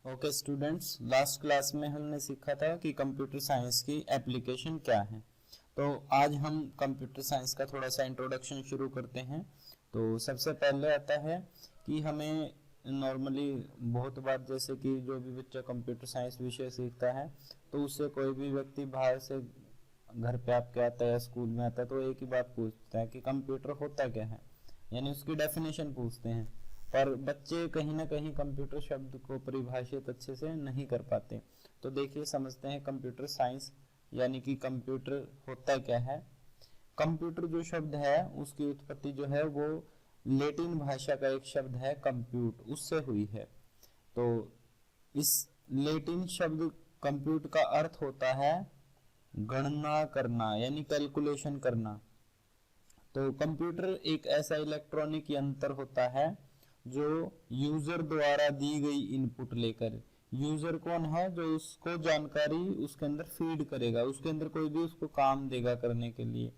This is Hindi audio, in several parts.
ओके स्टूडेंट्स, लास्ट क्लास में हमने सीखा था कि कंप्यूटर साइंस की एप्लीकेशन क्या है। तो आज हम कंप्यूटर साइंस का थोड़ा सा इंट्रोडक्शन शुरू करते हैं। तो सबसे पहले आता है कि हमें नॉर्मली बहुत बार जैसे कि जो भी बच्चा कंप्यूटर साइंस विषय सीखता है तो उससे कोई भी व्यक्ति बाहर से घर पे आपके आता है या स्कूल में आता है तो एक ही बात पूछता है कि कंप्यूटर होता क्या है, यानी उसकी डेफिनेशन पूछते हैं। पर बच्चे कहीं ना कहीं कंप्यूटर शब्द को परिभाषित अच्छे से नहीं कर पाते। तो देखिए, समझते हैं कंप्यूटर साइंस यानी कि कंप्यूटर होता क्या है। कंप्यूटर जो शब्द है उसकी उत्पत्ति जो है वो लेटिन भाषा का एक शब्द है कंप्यूट, उससे हुई है। तो इस लेटिन शब्द कंप्यूट का अर्थ होता है गणना करना यानी कैलकुलेशन करना। तो कंप्यूटर एक ऐसा इलेक्ट्रॉनिक यंत्र होता है जो यूजर द्वारा दी गई इनपुट लेकर, यूजर कौन है जो उसको जानकारी उसके अंदर फीड करेगा, उसके अंदर कोई भी उसको काम देगा करने के लिए।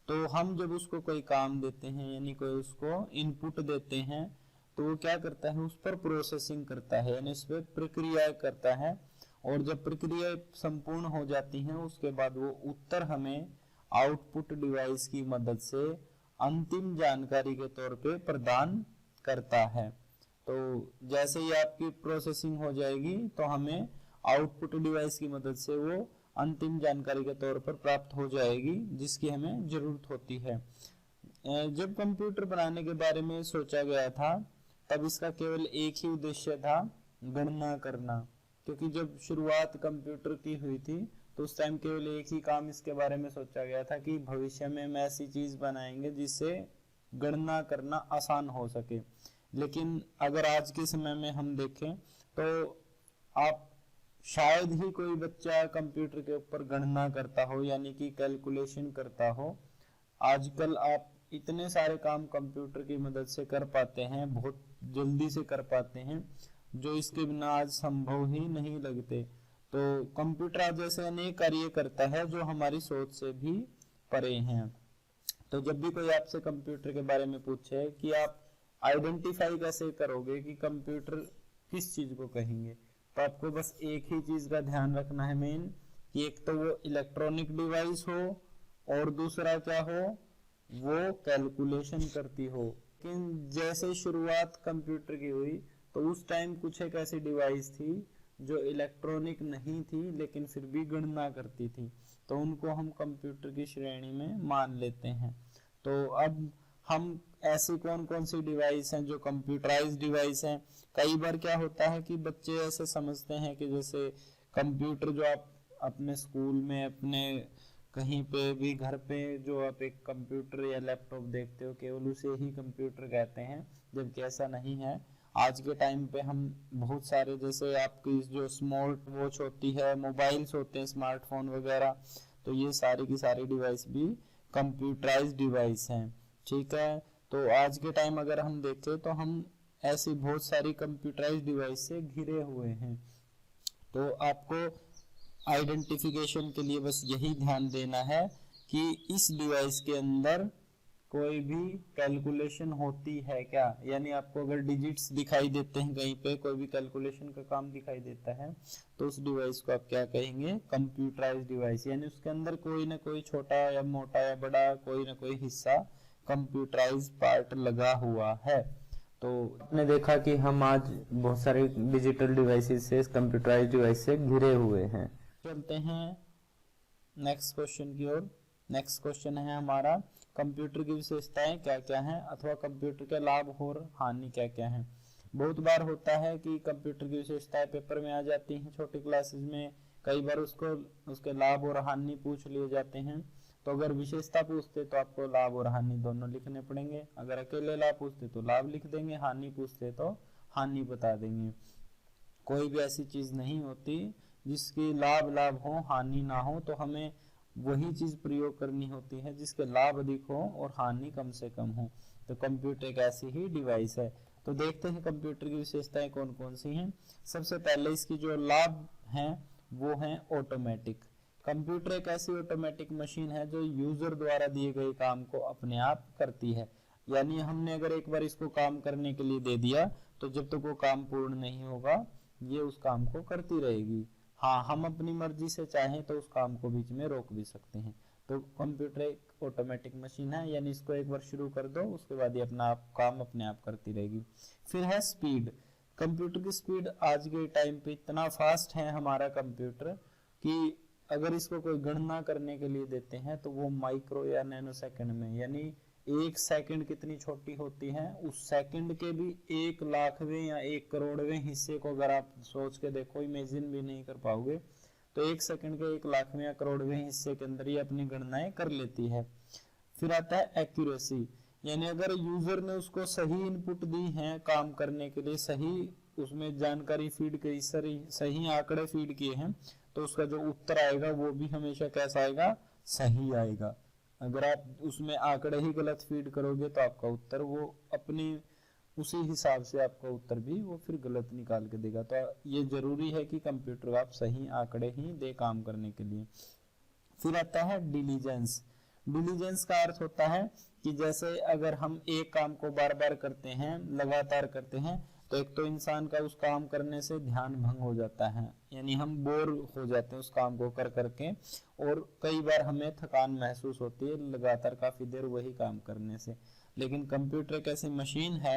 तो हम जब उसको कोई काम देते हैं यानी कोई उसको इनपुट देते हैं तो वो क्या करता है, उस पर प्रोसेसिंग करता है यानी उस पर प्रक्रिया करता है। और जब प्रक्रिया संपूर्ण हो जाती है उसके बाद वो उत्तर हमें आउटपुट डिवाइस की मदद से अंतिम जानकारी के तौर पे प्रदान करता है। तो जैसे ही आपकी प्रोसेसिंग हो जाएगी तो हमें आउटपुट डिवाइस की मदद से वो अंतिम जानकारी के तौर पर प्राप्त हो जाएगी जिसकी हमें जरूरत होती है। जब कंप्यूटर बनाने के बारे में सोचा गया था तब इसका केवल एक ही उद्देश्य था, गणना करना। क्योंकि जब शुरुआत कंप्यूटर की हुई थी तो उस टाइम केवल एक ही काम इसके बारे में सोचा गया था कि भविष्य में हम ऐसी चीज बनाएंगे जिससे गणना करना आसान हो सके। लेकिन अगर आज के समय में हम देखें तो आप शायद ही कोई बच्चा कंप्यूटर के ऊपर गणना करता हो यानी कि कैलकुलेशन करता हो। आजकल आप इतने सारे काम कंप्यूटर की मदद से कर पाते हैं, बहुत जल्दी से कर पाते हैं, जो इसके बिना आज संभव ही नहीं लगते। तो कंप्यूटर आज ऐसे अनेक कार्य करता है जो हमारी सोच से भी परे हैं। तो जब भी कोई आपसे कंप्यूटर के बारे में पूछे कि आप आइडेंटिफाई कैसे करोगे कि कंप्यूटर किस चीज को कहेंगे, तो आपको बस एक ही चीज का ध्यान रखना है मेन, कि एक तो वो इलेक्ट्रॉनिक डिवाइस हो और दूसरा क्या हो, वो कैलकुलेशन करती हो। लेकिन जैसे शुरुआत कंप्यूटर की हुई तो उस टाइम कुछ एक ऐसी डिवाइस थी जो इलेक्ट्रॉनिक नहीं थी लेकिन फिर भी गणना करती थी, तो उनको हम कंप्यूटर की श्रेणी में मान लेते हैं। तो अब हम ऐसी कौन कौन सी डिवाइस हैं जो कंप्यूटराइज डिवाइस हैं। कई बार क्या होता है कि बच्चे ऐसे समझते हैं कि जैसे कंप्यूटर जो आप अपने स्कूल में, अपने कहीं पे भी घर पे जो आप एक कंप्यूटर या लैपटॉप देखते हो केवल उसे ही कंप्यूटर कहते हैं, जबकि ऐसा नहीं है। आज के टाइम पे हम बहुत सारे, जैसे आपकी जो स्मार्ट वॉच होती है, मोबाइल्स होते हैं, स्मार्टफोन वगैरह, तो ये सारी की सारी डिवाइस भी कंप्यूटराइज डिवाइस हैं। ठीक है, तो आज के टाइम अगर हम देखें तो हम ऐसी बहुत सारी कंप्यूटराइज डिवाइस से घिरे हुए हैं। तो आपको आइडेंटिफिकेशन के लिए बस यही ध्यान देना है कि इस डिवाइस के अंदर कोई भी कैलकुलेशन होती है क्या, यानी आपको अगर डिजिट्स दिखाई देते हैं कहीं पे, कोई भी कैलकुलेशन का काम दिखाई देता है तो उस डिवाइस को आप क्या कहेंगे, कंप्यूटराइज डिवाइस, यानी उसके अंदर कोई ना कोई छोटा या मोटा या बड़ा कोई ना कोई हिस्सा कंप्यूटराइज पार्ट लगा हुआ है। तो आपने देखा कि हम आज बहुत सारे डिजिटल डिवाइसेस से, कंप्यूटराइज डिवाइस से घिरे हुए हैं। चलते हैं नेक्स्ट क्वेश्चन की ओर। नेक्स्ट क्वेश्चन है हमारा, कंप्यूटर की विशेषताएं क्या क्या हैं अथवा कंप्यूटर के लाभ और हानि क्या क्या हैं। बहुत बार होता है कि कंप्यूटर की विशेषताएं पेपर में आ जाती हैं छोटी क्लासेस में, कई बार उसको उसके लाभ और हानि पूछ लिए जाते हैं। तो अगर विशेषता पूछते तो आपको लाभ और हानि दोनों लिखने पड़ेंगे, अगर अकेले लाभ पूछते तो लाभ लिख देंगे, हानि पूछते तो हानि बता देंगे। कोई भी ऐसी चीज नहीं होती जिसकी लाभ लाभ हो हानि ना हो, तो हमें वही चीज प्रयोग करनी होती है जिसके लाभ अधिक हो और हानि कम से कम हो। तो कंप्यूटर एक ऐसी ही डिवाइस है। तो देखते हैं कंप्यूटर की विशेषताएं कौन कौन सी हैं। सबसे पहले इसकी जो लाभ हैं वो हैं ऑटोमेटिक। कंप्यूटर एक ऐसी ऑटोमेटिक मशीन है जो यूजर द्वारा दिए गए काम को अपने आप करती है। यानी हमने अगर एक बार इसको काम करने के लिए दे दिया तो जब तक वो काम पूर्ण नहीं होगा ये उस काम को करती रहेगी। हाँ, हम अपनी मर्जी से चाहें तो उस काम को बीच में रोक भी सकते हैं। तो कंप्यूटर एक ऑटोमेटिक मशीन है, यानी इसको एक बार शुरू कर दो, उसके बाद ये अपना आप काम अपने आप करती रहेगी। फिर है स्पीड। कंप्यूटर की स्पीड आज के टाइम पे इतना फास्ट है हमारा कंप्यूटर कि अगर इसको कोई गणना करने के लिए देते हैं तो वो माइक्रो या नैनो सेकंड में, यानी एक सेकंड कितनी छोटी होती है, उस सेकंड के भी 1,00,000वें या 1 करोड़वें हिस्से को अगर आप सोच के देखो, इमेजिन भी नहीं कर पाओगे, तो एक सेकंड के 1,00,000वें या करोड़वें हिस्से के अंदर ये अपनी गणनाएं कर लेती है। फिर आता है एक्यूरेसी, यानी अगर यूजर ने उसको सही इनपुट दी है काम करने के लिए, सही उसमें जानकारी फीड करी, सही आंकड़े फीड किए हैं, तो उसका जो उत्तर आएगा वो भी हमेशा कैसा आएगा, सही आएगा। अगर आप उसमें आंकड़े ही गलत फीड करोगे तो आपका उत्तर वो अपनी उसी हिसाब से आपका उत्तर भी वो फिर गलत निकाल के देगा। तो ये जरूरी है कि कंप्यूटर आप सही आंकड़े ही दे काम करने के लिए। फिर आता है डिलीजेंस। डिलीजेंस का अर्थ होता है कि जैसे अगर हम एक काम को बार बार करते हैं, लगातार करते हैं, तो एक तो इंसान का उस काम करने से ध्यान भंग हो जाता है, यानी हम बोर हो जाते हैं उस काम को कर करके, और कई बार हमें थकान महसूस होती है लगातार काफी देर वही काम करने से। लेकिन कंप्यूटर एक ऐसी मशीन है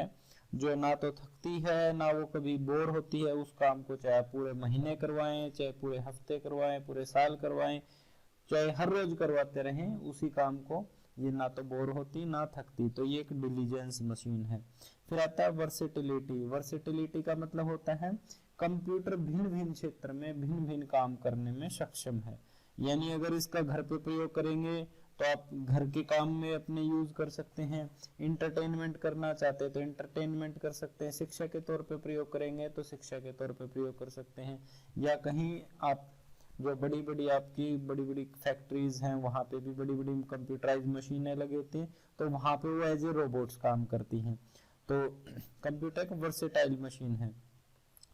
जो ना तो थकती है ना वो कभी बोर होती है उस काम को, चाहे पूरे महीने करवाएं, चाहे पूरे हफ्ते करवाएं, पूरे साल करवाएं, चाहे हर रोज करवाते रहें उसी काम को, ये ना तो बोर होती ना थकती। तो ये एक डिलीजेंस मशीन है। फिर आता है वर्सेटिलिटी। वर्सेटिलिटी का मतलब होता है कंप्यूटर भिन्न भिन्न क्षेत्र में भिन्न भिन्न काम करने में सक्षम है। यानी अगर इसका घर पे प्रयोग करेंगे तो आप घर के काम में अपने यूज कर सकते हैं, इंटरटेनमेंट करना चाहते हैं तो इंटरटेनमेंट कर सकते हैं, शिक्षा के तौर पे प्रयोग करेंगे तो शिक्षा के तौर पे प्रयोग कर सकते हैं, या कहीं आप जो बड़ी बड़ी आपकी बड़ी बड़ी फैक्ट्रीज हैं वहां पे भी बड़ी बड़ी कंप्यूटराइज मशीनें लगी होती हैं, तो वहां पे वो एज ए रोबोट्स काम करती हैं। तो कंप्यूटर एक वर्सेटाइल मशीन है।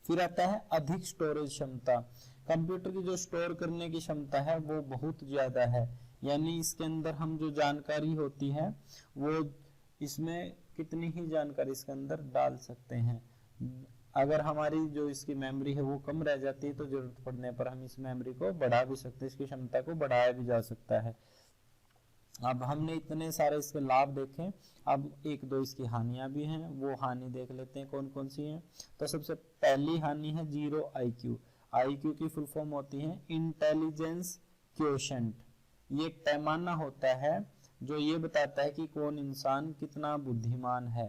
फिर आता है अधिक स्टोरेज क्षमता। कंप्यूटर की जो स्टोर करने की क्षमता है वो बहुत ज्यादा है, यानी इसके अंदर हम जो जानकारी होती है वो इसमें कितनी ही जानकारी इसके अंदर डाल सकते हैं। अगर हमारी जो इसकी मेमोरी है वो कम रह जाती है तो जरूरत पड़ने पर हम इस मेमोरी को बढ़ा भी सकते हैं, इसकी क्षमता को बढ़ाया भी जा सकता है। अब हमने इतने सारे इसके लाभ देखे, अब एक दो इसकी हानियां भी हैं, वो हानि देख लेते हैं कौन कौन सी हैं। तो सबसे पहली हानि है जीरो आईक्यू। आईक्यू की फुल फॉर्म होती है इंटेलिजेंस क्वोशेंट। ये एक पैमाना होता है जो ये बताता है कि कौन इंसान कितना बुद्धिमान है।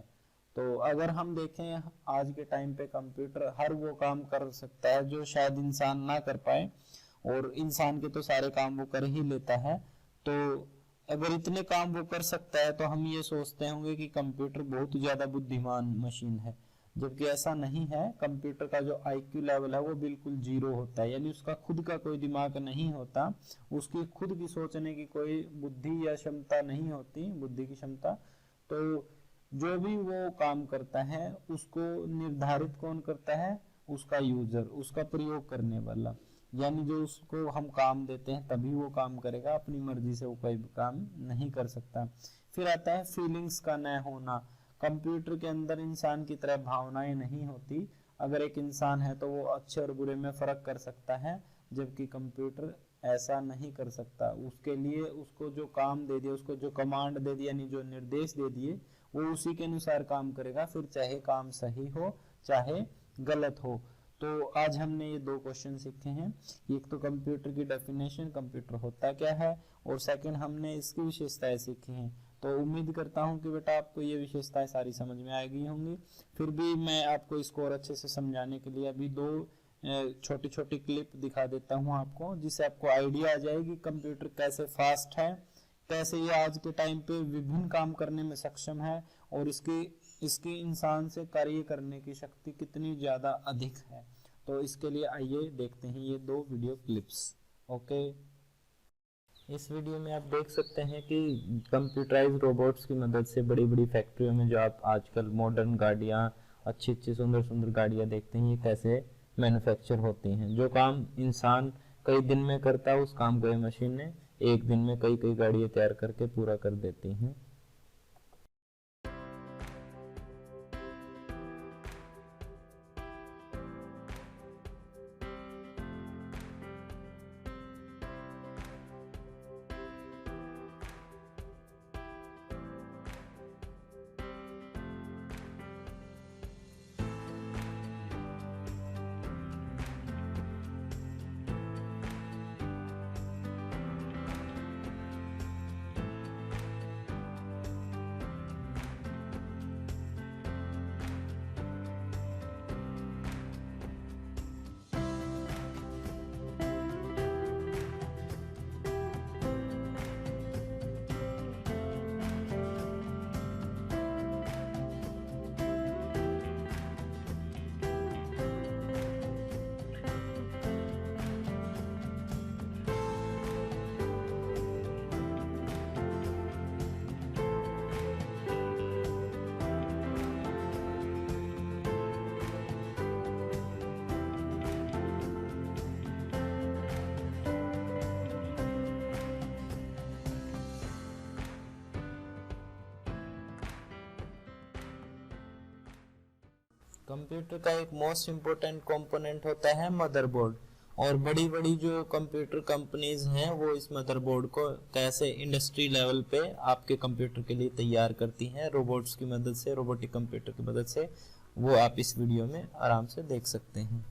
तो अगर हम देखें आज के टाइम पे कंप्यूटर हर वो काम कर सकता है जो शायद इंसान ना कर पाए, और इंसान के तो सारे काम वो कर ही लेता है। तो अगर इतने काम वो कर सकता है तो हम ये सोचते होंगे कि कंप्यूटर बहुत ज्यादा बुद्धिमान मशीन है, जबकि ऐसा नहीं है। कंप्यूटर का जो आईक्यू लेवल है वो बिल्कुल जीरो होता है, यानी उसका खुद का कोई दिमाग नहीं होता, उसकी खुद की सोचने की कोई बुद्धि या क्षमता नहीं होती, बुद्धि की क्षमता। तो जो भी वो काम करता है उसको निर्धारित कौन करता है, उसका यूजर, उसका प्रयोग करने वाला, यानी जो उसको हम काम देते हैं तभी वो काम करेगा, अपनी मर्जी से वो कोई भी काम नहीं कर सकता। फिर आता है फीलिंग्स का न होना। कंप्यूटर के अंदर इंसान की तरह भावनाएं नहीं होती। अगर एक इंसान है तो वो अच्छे और बुरे में फर्क कर सकता है, जबकि कंप्यूटर ऐसा नहीं कर सकता। उसके लिए उसको जो काम दे दिया, उसको जो कमांड दे दिया, यानी जो निर्देश दे दिए, वो उसी के अनुसार काम करेगा, फिर चाहे काम सही हो चाहे गलत हो। तो आज हमने ये दो क्वेश्चन सीखे हैं। एक तो कंप्यूटर की डेफिनेशन, कंप्यूटर होता क्या है, और सेकंड हमने इसकी विशेषताएं सीखी हैं। तो उम्मीद करता हूं कि बेटा आपको ये विशेषताएं सारी समझ में आ गई होंगी। फिर भी मैं आपको इसको और अच्छे से समझाने के लिए अभी दो छोटी छोटी क्लिप दिखा देता हूं आपको, जिससे आपको आइडिया आ जाएगी कंप्यूटर कैसे फास्ट है, कैसे ये आज के टाइम पे विभिन्न काम करने में सक्षम है, और इसकी इंसान से कार्य करने की शक्ति कितनी ज्यादा अधिक है। तो इसके लिए आइए देखते हैं ये दो वीडियो क्लिप्स। ओके, इस वीडियो में आप देख सकते हैं कि कंप्यूटराइज रोबोट्स की मदद से बड़ी बड़ी फैक्ट्रियों में जो आप आजकल मॉडर्न गाड़ियाँ, अच्छी अच्छी सुंदर सुंदर गाड़ियाँ देखते हैं, ये कैसे मैन्युफैक्चर होती हैं। जो काम इंसान कई दिन में करता है उस काम को ये मशीनें एक दिन में कई कई गाड़ियाँ तैयार करके पूरा कर देती हैं। कंप्यूटर का एक मोस्ट इम्पोर्टेंट कंपोनेंट होता है मदरबोर्ड, और बड़ी बड़ी जो कंप्यूटर कंपनीज हैं वो इस मदरबोर्ड को कैसे इंडस्ट्री लेवल पे आपके कंप्यूटर के लिए तैयार करती हैं रोबोट्स की मदद से, रोबोटिक कंप्यूटर की मदद से, वो आप इस वीडियो में आराम से देख सकते हैं।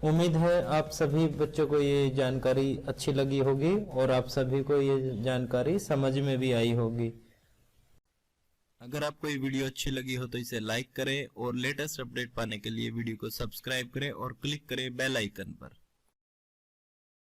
उम्मीद है आप सभी बच्चों को ये जानकारी अच्छी लगी होगी और आप सभी को ये जानकारी समझ में भी आई होगी। अगर आपको ये वीडियो अच्छी लगी हो तो इसे लाइक करें और लेटेस्ट अपडेट पाने के लिए वीडियो को सब्सक्राइब करें और क्लिक करें बेल आइकन पर।